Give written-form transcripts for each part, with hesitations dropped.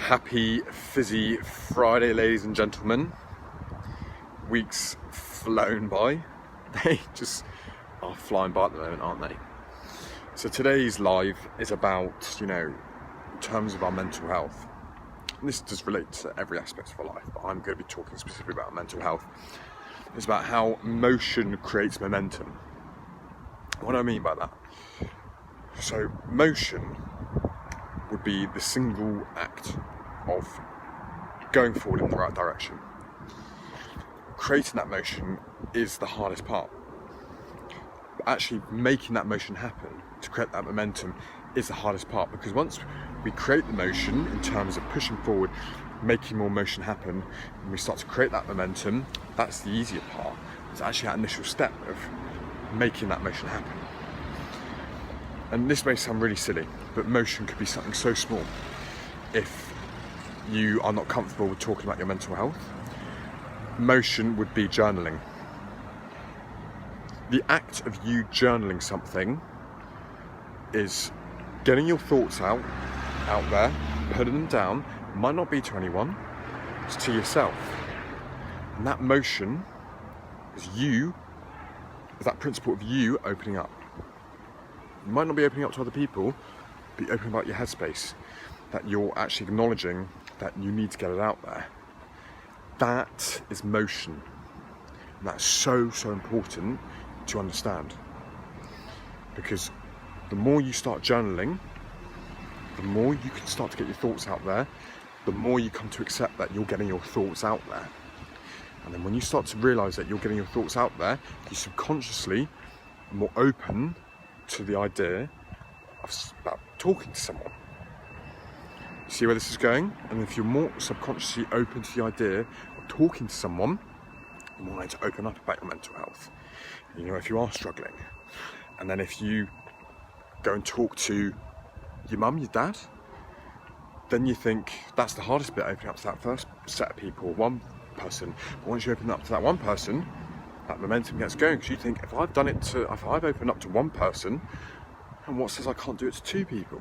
Happy fizzy Friday, ladies and gentlemen. Weeks flown by. They just are flying by at the moment, aren't they? So today's live is about, in terms of our mental health. And this does relate to every aspect of our life, but I'm going to be talking specifically about mental health. It's about how motion creates momentum. What do I mean by that? So motion would be the single act of going forward in the right direction. Creating that motion is the hardest part. But actually making that motion happen to create that momentum is the hardest part, because once we create the motion in terms of pushing forward, making more motion happen, and we start to create that momentum, that's the easier part. It's actually that initial step of making that motion happen. And this may sound really silly, but motion could be something so small. If you are not comfortable with talking about your mental health, motion would be journaling. The act of you journaling something is getting your thoughts out there, putting them down. It might not be to anyone, it's to yourself. And that motion is that principle of you opening up. You might not be opening up to other people, but you're opening about your headspace, that you're actually acknowledging that you need to get it out there. That is motion. And that's so important to understand. Because the more you start journaling, the more you can start to get your thoughts out there, the more you come to accept that you're getting your thoughts out there. And then when you start to realise that you're getting your thoughts out there, you subconsciously are more open to the idea about talking to someone. See where this is going? And if you're more subconsciously open to the idea of talking to someone, you're more likely to open up about your mental health. If you are struggling. And then if you go and talk to your mum, your dad, then you think that's the hardest bit, opening up to that first set of people, one person. But once you open up to that one person, that momentum gets going, because you think, if I've opened up to one person, and what says I can't do it to two people?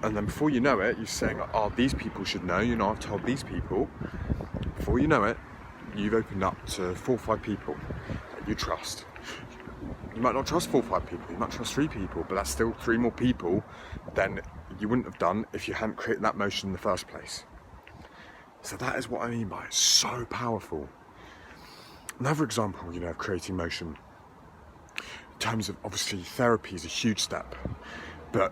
And then before you know it, you're saying, these people should know, I've told these people. Before you know it, you've opened up to 4 or 5 people that you trust. You might not trust 4 or 5 people, you might trust 3 people, but that's still 3 more people than you wouldn't have done if you hadn't created that motion in the first place. So that is what I mean by it's so powerful. Another example, of creating motion, in terms of, obviously, therapy is a huge step, but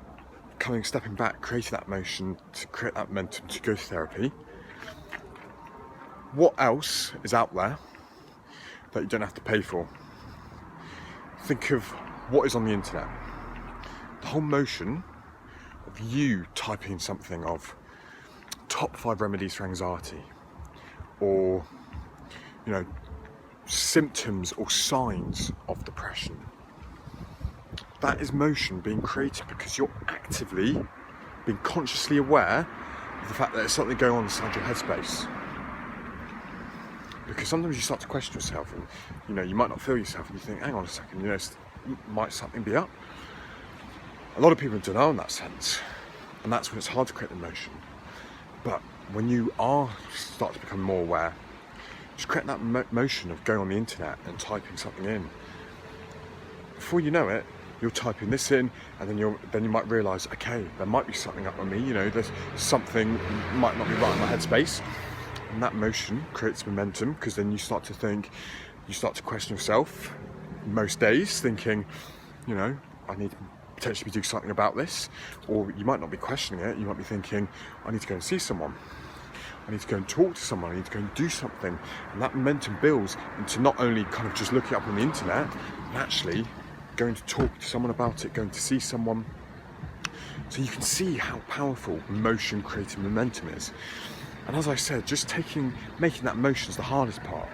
stepping back, creating that motion to create that momentum to go to therapy. What else is out there that you don't have to pay for? Think of what is on the internet. The whole motion of you typing something of top 5 remedies for anxiety, or symptoms or signs of depression. That is motion being created, because you're actively being consciously aware of the fact that there's something going on inside your headspace. Because sometimes you start to question yourself, and you might not feel yourself, and you think, hang on a second, might something be up? A lot of people don't know in that sense, and that's when it's hard to create the motion. But when you start to become more aware, just create that motion of going on the internet and typing something in. Before you know it, you're typing this in, and then you might realise, okay, there might be something up with me. There's something might not be right in my headspace, and that motion creates momentum, because then you start to question yourself most days, thinking, I need to potentially be doing something about this. Or you might not be questioning it, you might be thinking, I need to go and see someone. I need to go and talk to someone, I need to go and do something. And that momentum builds into not only just looking up on the internet, but actually going to talk to someone about it, going to see someone. So you can see how powerful motion creating momentum is. And as I said, just making that motion is the hardest part.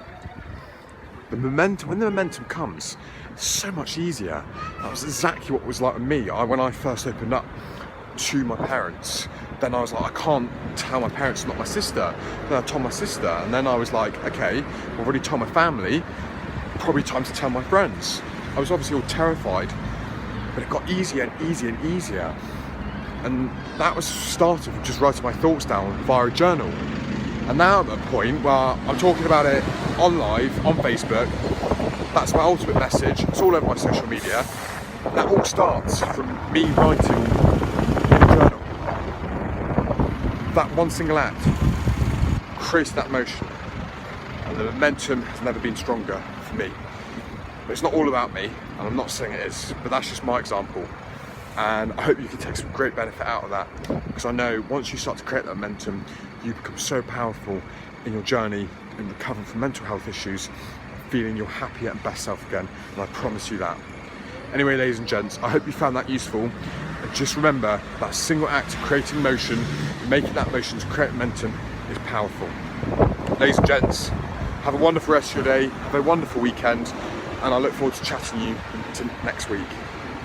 When the momentum comes, it's so much easier. That was exactly what it was like with me. When I first opened up to my parents, then I was like, I can't tell my parents, not my sister. Then I told my sister, and then I was like, okay, I've already told my family, probably time to tell my friends. I was obviously all terrified, but it got easier and easier and easier. And that was started from just writing my thoughts down via a journal. And now I'm at a point where I'm talking about it on live, on Facebook. That's my ultimate message. It's all over my social media. And that all starts from me writing in a journal. That one single act created that motion. And the momentum has never been stronger for me. But it's not all about me, and I'm not saying it is, but that's just my example. And I hope you can take some great benefit out of that, because I know once you start to create that momentum, you become so powerful in your journey in recovering from mental health issues, feeling your happy and best self again, and I promise you that. Anyway, ladies and gents, I hope you found that useful. And just remember, that single act of creating motion, making that motion to create momentum is powerful. Ladies and gents, have a wonderful rest of your day, have a wonderful weekend, and I look forward to chatting to you next week.